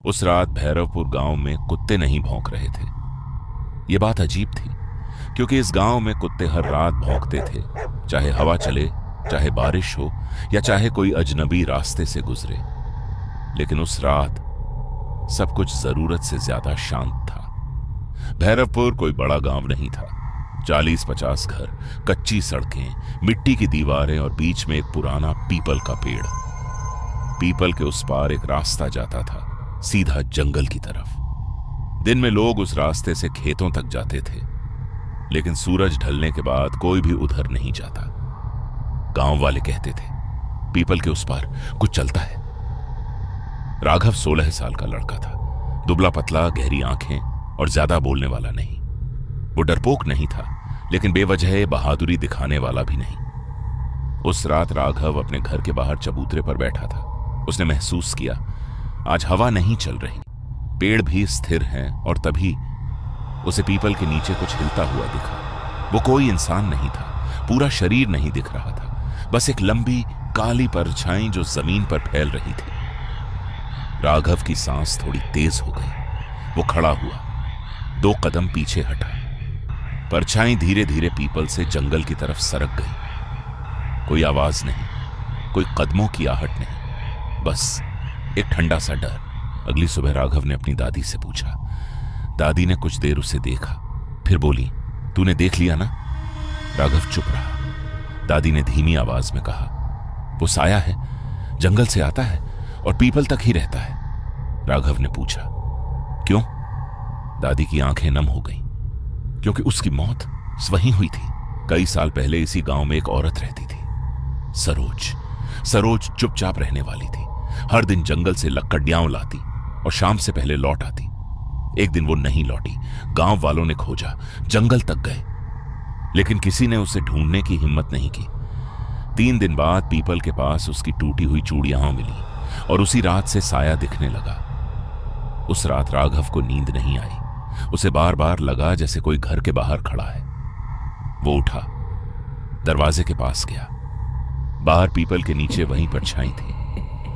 उस रात भैरवपुर गांव में कुत्ते नहीं भौंक रहे थे। ये बात अजीब थी, क्योंकि इस गांव में कुत्ते हर रात भौंकते थे, चाहे हवा चले, चाहे बारिश हो, या चाहे कोई अजनबी रास्ते से गुजरे। लेकिन उस रात सब कुछ जरूरत से ज्यादा शांत था। भैरवपुर कोई बड़ा गांव नहीं था। 40-50 घर, कच्ची सड़कें, मिट्टी की दीवारें और बीच में एक पुराना पीपल का पेड़। पीपल के उस पार एक रास्ता जाता था, सीधा जंगल की तरफ। दिन में लोग उस रास्ते से खेतों तक जाते थे, लेकिन सूरज ढलने के बाद कोई भी उधर नहीं जाता। गांव वाले कहते थे, पीपल के उस पार कुछ चलता है। राघव 16 साल का लड़का था, दुबला पतला, गहरी आंखें और ज्यादा बोलने वाला नहीं। वो डरपोक नहीं था, लेकिन बेवजह बहादुरी दिखाने वाला भी नहीं। उस रात राघव अपने घर के बाहर चबूतरे पर बैठा था। उसने महसूस किया आज हवा नहीं चल रही, पेड़ भी स्थिर हैं, और तभी उसे पीपल के नीचे कुछ हिलता हुआ दिखा। वो कोई इंसान नहीं था, पूरा शरीर नहीं दिख रहा था, बस एक लंबी काली परछाई जो जमीन पर फैल रही थी। राघव की सांस थोड़ी तेज हो गई। वो खड़ा हुआ, 2 कदम पीछे हटा। परछाई धीरे धीरे पीपल से जंगल की तरफ सरक गई। कोई आवाज नहीं, कोई कदमों की आहट नहीं, बस एक ठंडा सा डर। अगली सुबह राघव ने अपनी दादी से पूछा। दादी ने कुछ देर उसे देखा, फिर बोली, तूने देख लिया ना? राघव चुप रहा। दादी ने धीमी आवाज में कहा, वो साया है, जंगल से आता है और पीपल तक ही रहता है। राघव ने पूछा, क्यों? दादी की आंखें नम हो गईं, क्योंकि उसकी मौत वहीं हुई थी। कई साल पहले इसी गांव में एक औरत रहती थी, सरोज। सरोज चुपचाप रहने वाली थी। हर दिन जंगल से लकड़ियां लाती और शाम से पहले लौट आती। एक दिन वो नहीं लौटी। गांव वालों ने खोजा, जंगल तक गए, लेकिन किसी ने उसे ढूंढने की हिम्मत नहीं की। 3 दिन बाद पीपल के पास उसकी टूटी हुई चूड़ियां मिली, और उसी रात से साया दिखने लगा। उस रात राघव को नींद नहीं आई। उसे बार बार लगा जैसे कोई घर के बाहर खड़ा है। वो उठा, दरवाजे के पास गया। बाहर पीपल के नीचे वहीं परछाई थी।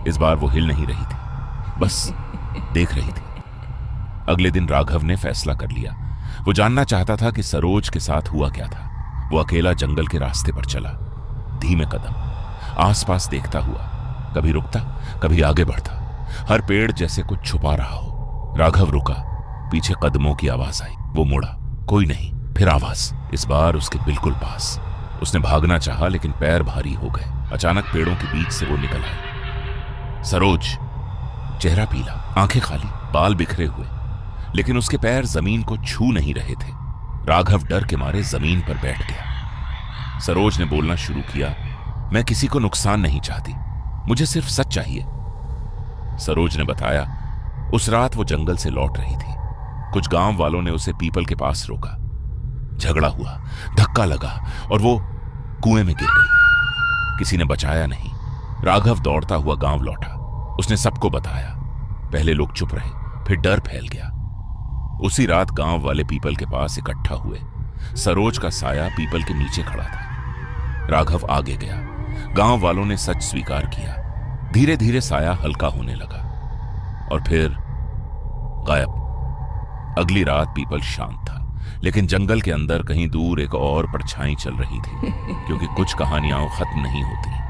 इस बार वो हिल नहीं रही थी, बस देख रही थी। अगले दिन राघव ने फैसला कर लिया। वो जानना चाहता था कि सरोज के साथ हुआ क्या था। वो अकेला जंगल के रास्ते पर चला, धीमे कदम, आसपास देखता हुआ, कभी रुकता, कभी आगे बढ़ता। हर पेड़ जैसे कुछ छुपा रहा हो। राघव रुका, पीछे कदमों की आवाज आई। वो मुड़ा, कोई नहीं। फिर आवाज, इस बार उसके बिल्कुल पास। उसने भागना चाहा, लेकिन पैर भारी हो गए। अचानक पेड़ों के बीच से वो निकल आई। सरोज, चेहरा पीला, आंखें खाली, बाल बिखरे हुए, लेकिन उसके पैर जमीन को छू नहीं रहे थे। राघव डर के मारे जमीन पर बैठ गया। सरोज ने बोलना शुरू किया, मैं किसी को नुकसान नहीं चाहती, मुझे सिर्फ सच चाहिए। सरोज ने बताया, उस रात वो जंगल से लौट रही थी। कुछ गांव वालों ने उसे पीपल के पास रोका। झगड़ा हुआ, धक्का लगा और वो कुएं में गिर गई। किसी ने बचाया नहीं। राघव दौड़ता हुआ गांव लौटा। उसने सबको बताया। पहले लोग चुप रहे, फिर डर फैल गया। उसी रात गांव वाले पीपल के पास इकट्ठा हुए। सरोज का साया पीपल के नीचे खड़ा था। राघव आगे गया। गांव वालों ने सच स्वीकार किया। धीरे धीरे साया हल्का होने लगा और फिर गायब। अगली रात पीपल शांत था, लेकिन जंगल के अंदर कहीं दूर एक और परछाई चल रही थी, क्योंकि कुछ कहानियां खत्म नहीं होती।